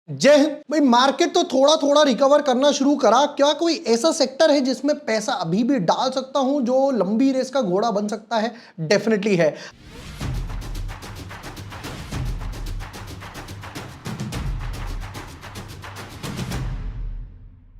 जय हिंद भाई। मार्केट तो थोड़ा थोड़ा रिकवर करना शुरू करा। क्या कोई ऐसा सेक्टर है जिसमें पैसा अभी भी डाल सकता हूं जो लंबी रेस का घोड़ा बन सकता है? डेफिनेटली है।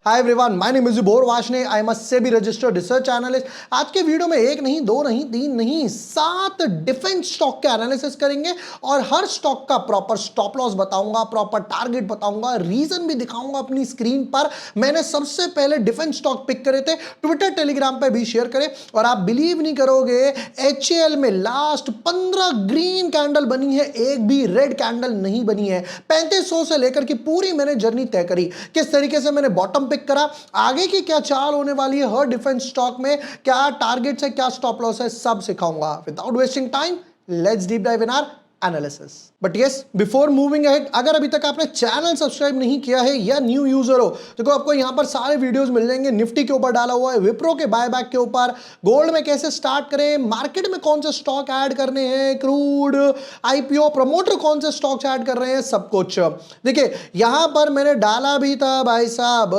Hi everyone, my name is bore Washne. I am a SEBI registered research analyst. आज के वीडियो में एक नहीं, दो नहीं, तीन नहीं, 7 डिफेंस स्टॉक के एनालिसिस करेंगे और हर स्टॉक का प्रॉपर स्टॉप लॉस बताऊंगा, प्रॉपर टारगेट बताऊंगा, रीजन भी दिखाऊंगा अपनी स्क्रीन पर। मैंने सबसे पहले डिफेंस स्टॉक पिक करे थे, ट्विटर टेलीग्राम पे भी शेयर करें और आप बिलीव नहीं करोगे, HAL में लास्ट 15 ग्रीन कैंडल बनी है, एक भी रेड कैंडल नहीं बनी है। 3500 से लेकर की पूरी मैंने जर्नी तय करी, किस तरीके से मैंने बॉटम पिक करा, आगे की क्या चाल होने वाली है हर डिफेंस स्टॉक में, क्या टारगेट्स है, क्या स्टॉप लॉस है, सब सिखाऊंगा। Without wasting time, let's deep dive in our analysis. But yes, before moving ahead, अगर अभी तक आपने चैनल सब्सक्राइब नहीं किया है या न्यू यूजर हो, देखो आपको यहां पर सारे वीडियोस मिल जाएंगे। निफ्टी के ऊपर डाला हुआ है, विप्रो के बायबैक के ऊपर, गोल्ड में कैसे स्टार्ट करें, मार्केट में कौन से स्टॉक ऐड करने हैं, क्रूड, आईपीओ, प्रमोटर कौन से स्टॉक्स ऐड कर रहे हैं, सब कुछ देखिए यहां पर मैंने डाला भी था भाई साहब,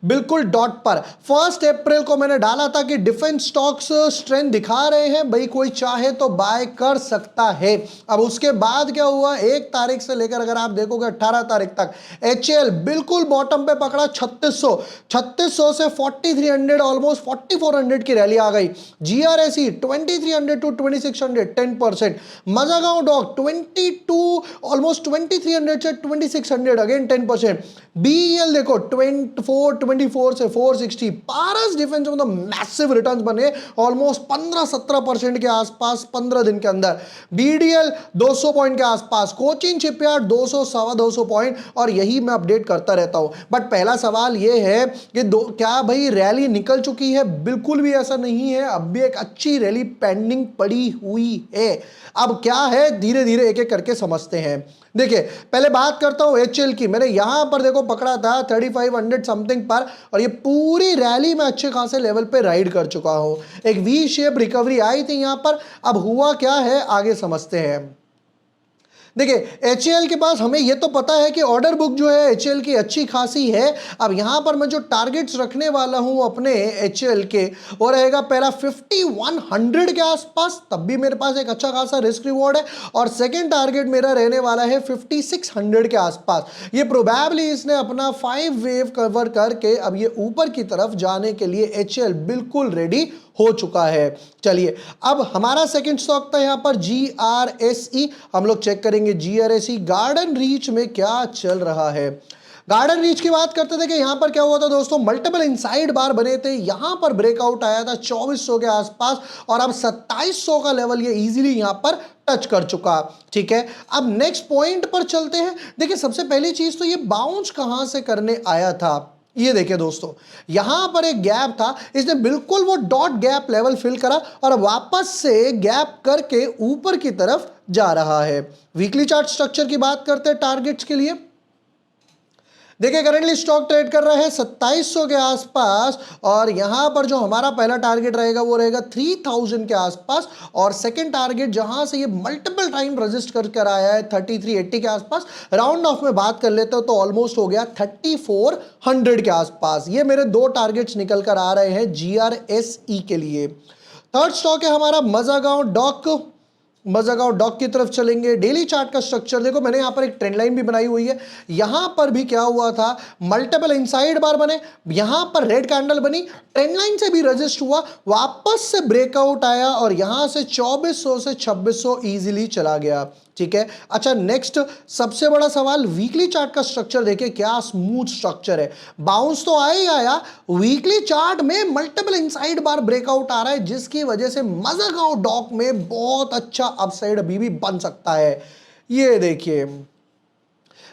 बिल्कुल डॉट पर। 1 अप्रैल को मैंने डाला था कि डिफेंस स्टॉक्स स्ट्रेंथ दिखा रहे हैं भाई, कोई चाहे तो बाय कर सकता है। अब उसके बाद क्या हुआ, 1 तारीख से लेकर अगर आप देखोगे 18 तारीख तक HAL बिल्कुल बॉटम पे पकड़ा। 3600 से 4300, ऑलमोस्ट 4400 की रैली आ गई। GRSE 2300 to 2600, 10%। Mazagon dock 22, almost 2300 से 2600, अगेन 10%। BEL देखो 24 से 460। पारस डिफेंस में तो मैसिव रिटर्न्स बने, ऑलमोस्ट 15-17% के आसपास 15 दिन के अंदर। BDL 200 पॉइंट के आसपास, कोचिन शिपयार्ड 200, 250 पॉइंट, और यही मैं अपडेट करता रहता हूं। बट पहला सवाल यह है कि क्या भाई रैली निकल चुकी है? बिल्कुल भी ऐसा नहीं है, अब भी एक अच्छी रैली पेंडिंग पड़ी हुई है। अब क्या है, धीरे धीरे एक एक करके समझते हैं। देखिए पहले बात करता हूं HAL की। मैंने यहां पर देखो पकड़ा था 3500 समथिंग पर, और ये पूरी रैली में अच्छे खासे लेवल पे राइड कर चुका हूं। एक वी शेप रिकवरी आई थी यहां पर। अब हुआ क्या है, आगे समझते हैं। देखिए HAL के पास हमें यह तो पता है कि ऑर्डर बुक जो है HAL की अच्छी खासी है। अब यहां पर मैं जो टारगेट्स रखने वाला हूं अपने HAL के, वो रहेगा पहला 5100 के आसपास, तब भी मेरे पास एक अच्छा खासा रिस्क रिवॉर्ड है। और सेकंड टारगेट मेरा रहने वाला है 5600 के आसपास। ये प्रोबेबली इसने अपना 5 वेव कवर करके अब ये ऊपर की तरफ जाने के लिए HAL बिल्कुल रेडी हो चुका है। चलिए अब हमारा सेकंड स्टॉक था यहां पर GRSE। हम लोग चेक करेंगे GRSE गार्डन रीच में क्या चल रहा है। गार्डन रीच की बात करते थे कि यहां पर क्या हुआ था दोस्तों, मल्टीपल इनसाइड बार बने थे, यहां पर ब्रेकआउट आया था 2400 के आसपास, और अब 2700 का लेवल ये इजीली यहां पर टच कर चुका। ठीक है, अब नेक्स्ट पॉइंट पर चलते हैं। देखिए सबसे पहली चीज तो ये बाउंस कहां से करने आया था। ये देखिए दोस्तों, यहां पर एक गैप था, इसने बिल्कुल वो डॉट गैप लेवल फिल करा और वापस से गैप करके ऊपर की तरफ जा रहा है। वीकली चार्ट स्ट्रक्चर की बात करते हैं टारगेट्स के लिए। देखिए करेंटली स्टॉक ट्रेड कर रहा है 2700 के आसपास, और यहां पर जो हमारा पहला टारगेट रहेगा वो रहेगा 3000 के आसपास, और सेकंड टारगेट जहां से ये मल्टीपल टाइम रजिस्ट कर आया है 3380 के आसपास। राउंड ऑफ में बात कर लेते हो तो ऑलमोस्ट हो गया 3400 के आसपास। ये मेरे 2 टारगेट्स निकल कर आ रहे हैं GRSE के लिए। थर्ड स्टॉक है हमारा मजागांव डॉक। मजागांव डॉक की तरफ चलेंगे। डेली चार्ट का स्ट्रक्चर देखो, मैंने यहां पर एक ट्रेंड लाइन भी बनाई हुई है। यहां पर भी क्या हुआ था, मल्टीपल इनसाइड बार बने, यहां पर रेड कैंडल बनी, ट्रेंड लाइन से भी रजिस्ट हुआ, वापस से ब्रेकआउट आया और यहां से 2400 से 2600 इजीली चला गया। ठीक है, अच्छा नेक्स्ट सबसे बड़ा सवाल, वीकली चार्ट का स्ट्रक्चर देखिए, क्या स्मूथ स्ट्रक्चर है। बाउंस तो आया ही आया, वीकली चार्ट में मल्टीपल इनसाइड बार ब्रेकआउट आ रहा है, जिसकी वजह से मजागांव डॉक में बहुत अच्छा अपसाइड अभी भी बन सकता है। ये देखिए,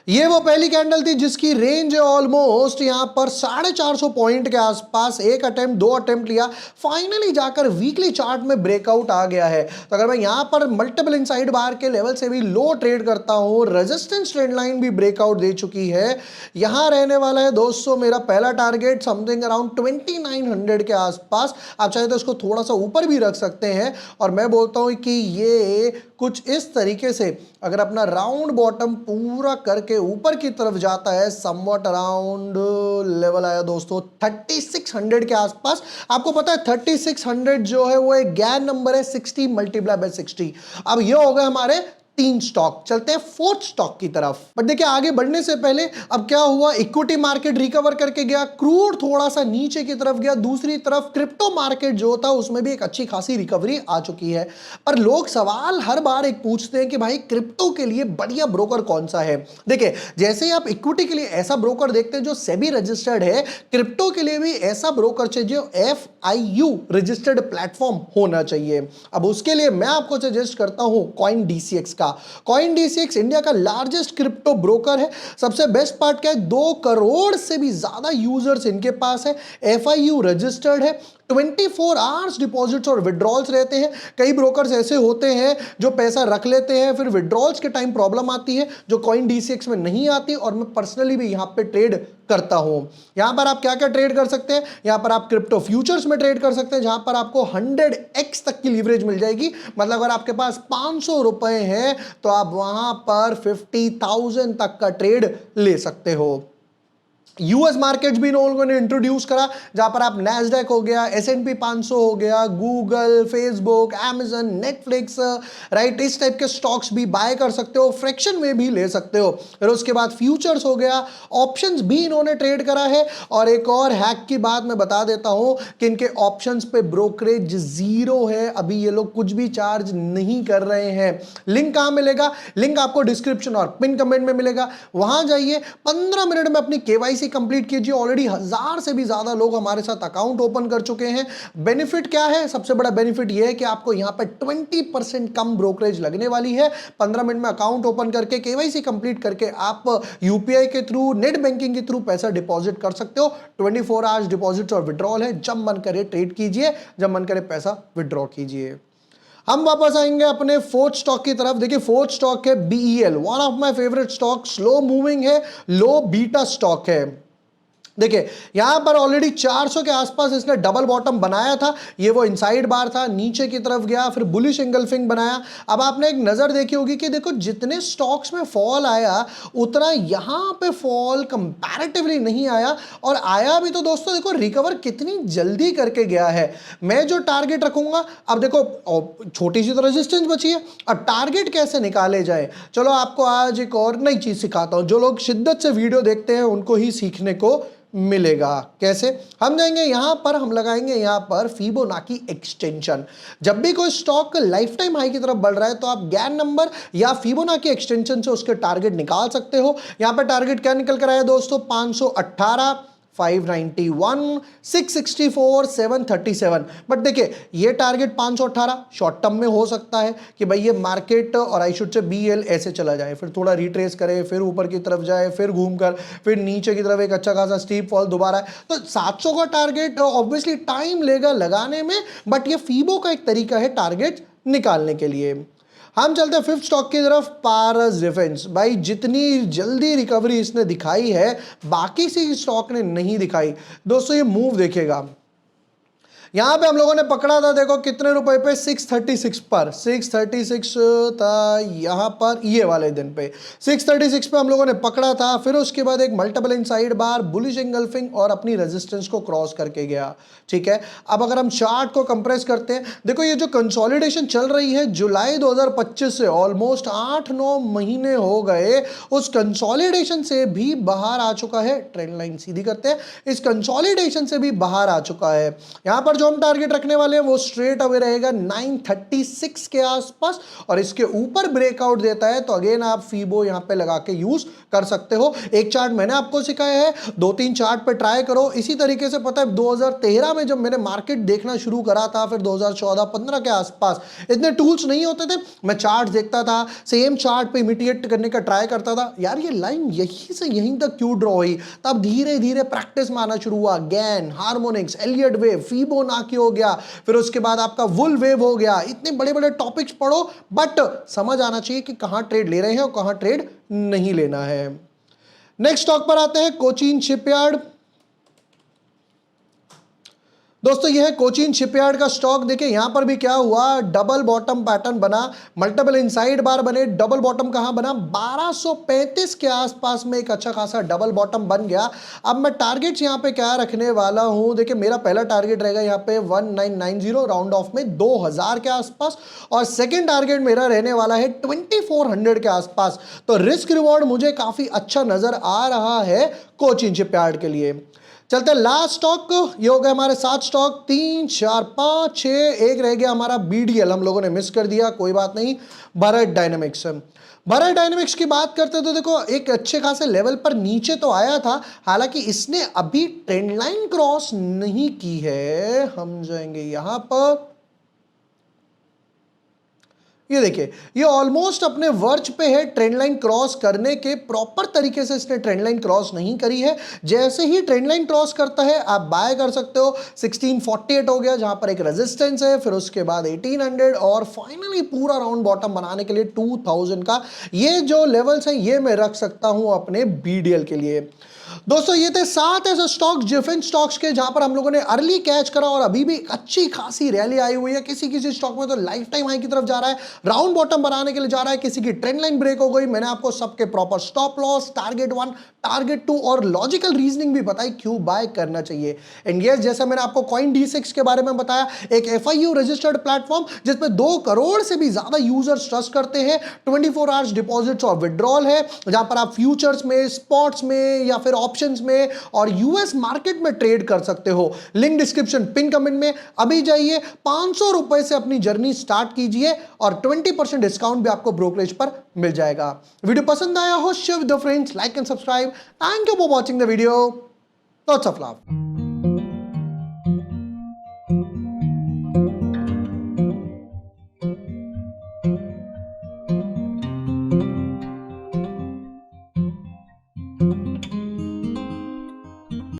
ये वो पहली कैंडल थी जिसकी रेंज है ऑलमोस्ट यहां पर 450 पॉइंट के आसपास। एक अटेम्प्ट, 2 अटेम्प्ट लिया, फाइनली जाकर वीकली चार्ट में ब्रेकआउट आ गया है। तो अगर मैं यहां पर मल्टीपल इनसाइड बार के लेवल से भी लो ट्रेड करता हूं, रेजिस्टेंस ट्रेंड लाइन भी ब्रेकआउट दे चुकी है। यहां रहने वाला है दोस्तों मेरा पहला टारगेट समथिंग अराउंड 2900 के आसपास। आप चाहे तो इसको थोड़ा सा ऊपर भी रख सकते हैं, और मैं बोलता हूं कि ये कुछ इस तरीके से अगर अपना राउंड बॉटम पूरा करके ऊपर की तरफ जाता है, समवट अराउंड लेवल आया दोस्तों 3600 के आसपास। आपको पता है 3600 जो है वो एक गैन नंबर है, 60 मल्टीप्लाई बाय 60। अब ये हो गए हमारे 3 स्टॉक। चलते हैं 4th स्टॉक की तरफ। बट देखिए आगे बढ़ने से पहले अब क्या हुआ, इक्विटी मार्केट रिकवर करके गया, क्रूड थोड़ा सा नीचे की तरफ गया, दूसरी तरफ क्रिप्टो मार्केट जो था उसमें भी एक अच्छी खासी रिकवरी आ चुकी है। पर लोग सवाल हर बार एक पूछते हैं कि भाई क्रिप्टो के लिए बढ़िया ब्रोकर कौन सा है। देखिए जैसे ही आप इक्विटी के लिए ऐसा ब्रोकर देखते हैं जो सेबी रजिस्टर्ड है, क्रिप्टो के लिए भी ऐसा ब्रोकर चाहिए जो FIU रजिस्टर्ड प्लेटफॉर्म होना चाहिए। अब उसके लिए मैं आपको सजेस्ट करता हूं कॉइन DCX का। कॉइन DCX इंडिया का लार्जेस्ट क्रिप्टो ब्रोकर है। सबसे बेस्ट पार्ट क्या है, 2 करोड़ से भी ज्यादा यूजर्स इनके पास है, FIU रजिस्टर्ड है, 24 आवर्स डिपॉजिट्स और विड्रॉल्स रहते हैं। कई ब्रोकर्स ऐसे होते हैं जो पैसा रख लेते हैं, फिर विड्रॉल्स के टाइम प्रॉब्लम आती है जो कॉइन DCX में नहीं आती, और मैं पर्सनली भी यहां पे ट्रेड करता हूं। यहां पर आप क्या क्या ट्रेड कर सकते हैं, यहां पर आप क्रिप्टो फ्यूचर्स में ट्रेड कर सकते हैं जहां पर आपको 100x तक की लीवरेज मिल जाएगी। मतलब अगर आपके पास 500 रुपए हैं तो आप वहां पर 50,000 तक का ट्रेड ले सकते हो। यूएस मार्केट भी इन लोगों ने इंट्रोड्यूस करा जहां पर आप नैस्डैक हो गया, S&P 500 हो गया, Google, Facebook, Amazon, Netflix, right, इस टाइप के स्टॉक्स भी बाय कर सकते हो, फ्रैक्शन में भी ले सकते हो। फिर उसके बाद फ्यूचर्स हो गया, ऑप्शंस भी इन्होंने ट्रेड करा है। और एक और हैक की बात मैं बता देता हूं कि इनके ऑप्शंस पे ब्रोकरेज 0 है। अभी ये लोग कुछ भी चार्ज नहीं कर रहे हैं। लिंक कहां मिलेगा, लिंक आपको डिस्क्रिप्शन और पिन कमेंट में मिलेगा, वहां जाइए, 15 मिनट में अपनी KYC कंप्लीट कीजिए। ऑलरेडी 1000 से भी ज्यादा लोग हमारे साथ अकाउंट ओपन कर चुके हैं। बेनिफिट क्या है, सबसे बड़ा बेनिफिट यह है कि आपको यहां पर 20% कम ब्रोकरेज लगने वाली है। 15 मिनट में अकाउंट ओपन करके KYC कंप्लीट करके आप UPI के थ्रू, नेट बैंकिंग के थ्रू पैसा डिपॉजिट कर सकते हो। 24 आवर्स डिपॉजिट और विड्रॉल है, जब मन करे ट्रेड कीजिए, जब मन करे पैसा विड्रॉ कीजिए। हम वापस आएंगे अपने 4th स्टॉक की तरफ। देखिए 4th स्टॉक है BEL, one of my favourite stock, slow moving है, लो बीटा स्टॉक है। देखिए यहां पर ऑलरेडी 400 के आसपास इसने डबल बॉटम बनाया था, ये वो इनसाइड बार था, नीचे की तरफ गया, फिर बुलिश एंगल्फिंग बनाया। अब आपने एक नजर देखी होगी कि देखो जितने स्टॉक्स में फॉल आया उतना यहां पे फॉल कंपैरेटिवली नहीं आया, और आया भी तो दोस्तों देखो रिकवर कितनी जल्दी करके गया है। मैं जो टारगेट रखूंगा, अब देखो छोटी सी तो रेजिस्टेंस बची है, अब टारगेट कैसे निकाले जाए, चलो आपको आज एक और नई चीज सिखाता हूं। जो लोग शिद्दत से वीडियो देखते हैं उनको ही सीखने को मिलेगा। कैसे, हम जाएंगे यहां पर, हम लगाएंगे यहां पर फिबोनाची एक्सटेंशन। जब भी कोई स्टॉक लाइफ टाइम हाई की तरफ बढ़ रहा है तो आप गैन नंबर या फिबोनाची एक्सटेंशन से उसके टारगेट निकाल सकते हो। यहां पर टारगेट क्या निकल कर आया दोस्तों, 518, 591, 664, 737। बट देखिए ये टारगेट 518 शॉर्ट टर्म में हो सकता है कि भाई ये मार्केट और आई शुड से BL ऐसे चला जाए, फिर थोड़ा रिट्रेस करे, फिर ऊपर की तरफ जाए, फिर घूमकर फिर नीचे की तरफ एक अच्छा खासा स्टीप फॉल दोबारा है। तो 700 का टारगेट ऑब्वियसली टाइम लेगा लगाने में, बट ये फीबो का एक तरीका है टारगेट निकालने के लिए। हम चलते हैं 5th स्टॉक की तरफ, पारस डिफेंस। भाई जितनी जल्दी रिकवरी इसने दिखाई है बाकी सी स्टॉक ने नहीं दिखाई। दोस्तों ये मूव देखिएगा, यहां पे हम लोगों ने पकड़ा था, देखो कितने रुपए पे, 636 पर, 636 था यहां पर, ये वाले दिन पे 636 पे हम लोगों ने पकड़ा था। फिर उसके बाद एक मल्टीपल इनसाइड बार, बुलिश एंगल्फिंग और अपनी रेजिस्टेंस को क्रॉस करके गया। ठीक है, अब अगर हम चार्ट को कंप्रेस करते हैं, देखो ये जो कंसोलिडेशन चल रही है जुलाई 2025 से ऑलमोस्ट 8-9 महीने हो गए, उस कंसोलिडेशन से भी बाहर आ चुका है। ट्रेंड लाइन सीधी करते हैं, इस कंसोलिडेशन से भी बाहर आ चुका है। यहां पर जो हम टारगेट रखने वाले हैं वो स्ट्रेट अवे रहेगा 936 के आसपास, और इसके ऊपर ब्रेकआउट देता है तो अगेन आप फीबो यहां पे लगा के यूज कर सकते हो। एक चार्ट मैंने आपको सिखाया है, 2-3 चार्ट पे ट्राई करो। इसी तरीके से पता है 2013 में जब मैंने मार्केट देखना शुरू करा था, फिर 2014-15 के आसपास इतने टूल्स नहीं होते थे, मैं चार्ट देखता था, सेम चार्ट पे इमिटेट करने का ट्राई करता था, यार ये लाइन यहीं से यहीं तक क्यों ड्रॉ हुई। तब धीरे धीरे प्रैक्टिस में आना शुरू हुआ, Gann, harmonics, Elliott wave, Fibonacci हो गया, फिर उसके बाद आपका वुल वेव हो गया। इतने बड़े बड़े टॉपिक्स पढ़ो, बट समझ आना चाहिए कि कहां ट्रेड ले रहे हैं और कहां ट्रेड नहीं लेना है। नेक्स्ट स्टॉक पर आते हैं, कोचीन शिपयार्ड। दोस्तों ये है कोचीन शिपयार्ड का स्टॉक। देखिए यहां पर भी क्या हुआ, डबल बॉटम पैटर्न बना, मल्टीपल इनसाइड बार बने, डबल बॉटम कहां बना, 1235 के आसपास में एक अच्छा खासा डबल बॉटम बन गया। अब मैं टारगेट्स यहां पे क्या रखने वाला हूं, देखिए मेरा पहला टारगेट रहेगा यहां पे 1990 राउंड ऑफ में 2000 के आसपास, और सेकंड टारगेट मेरा रहने वाला है 2400 के आसपास। तो रिस्क रिवॉर्ड मुझे काफी अच्छा नजर आ रहा है कोचीन शिपयार्ड के लिए। चलते हैं लास्ट स्टॉक, ये हो गए हमारे 7 स्टॉक, 3 4 5 6, एक रह गया हमारा बीडीएल, हम लोगों ने मिस कर दिया, कोई बात नहीं। भारत डायनेमिक्स, भारत डायनेमिक्स की बात करते तो देखो एक अच्छे खासे लेवल पर नीचे तो आया था, हालांकि इसने अभी ट्रेंड लाइन क्रॉस नहीं की है। हम जाएंगे यहां पर, ये देखिए ये ऑलमोस्ट अपने वर्च पे है ट्रेंड लाइन क्रॉस करने के, प्रॉपर तरीके से इसने ट्रेंड लाइन क्रॉस नहीं करी है। जैसे ही ट्रेंड लाइन क्रॉस करता है आप बाय कर सकते हो। 1648 हो गया जहां पर एक रेजिस्टेंस है, फिर उसके बाद 1800 और फाइनली पूरा राउंड बॉटम बनाने के लिए 2000 का। ये जो लेवल्स हैं ये मैं रख सकता हूं अपने बीडीएल के लिए। दोस्तों ये थे 7 ऐसे स्टॉक्स, डिफरेंट स्टॉक्स के, जहां पर हम लोगों ने अर्ली कैच करा और अभी भी अच्छी खासी रैली आई हुई है। किसी किसी स्टॉक में तो लाइफ टाइम हाई की तरफ जा रहा है, राउंड बॉटम बनाने के लिए जा रहा है, किसी की ट्रेंड लाइन ब्रेक हो गई। मैंने आपको सबके proper stop loss, target 1, target 2 और लॉजिकल रीजनिंग भी बताई क्यों बाय करना चाहिए। एंड यस, जैसा मैंने आपको कॉइन D6 के बारे में बताया, एक FIU रजिस्टर्ड प्लेटफॉर्म जिसमें 2 करोड़ से भी ज्यादा यूजर्स ट्रस्ट करते हैं। 24 आवर्स डिपॉजिट्स और विड्रॉल है, जहां पर आप फ्यूचर्स में, स्पॉट्स में या फिर ऑप्शंस में और यूएस मार्केट में ट्रेड कर सकते हो। लिंक डिस्क्रिप्शन पिन कमेंट में। अभी जाइए 500 रुपए से अपनी जर्नी स्टार्ट कीजिए और 20% डिस्काउंट भी आपको ब्रोकरेज पर मिल जाएगा। वीडियो पसंद आया हो, share with your friends, like and subscribe. Thank you for watching the video. Lots of love.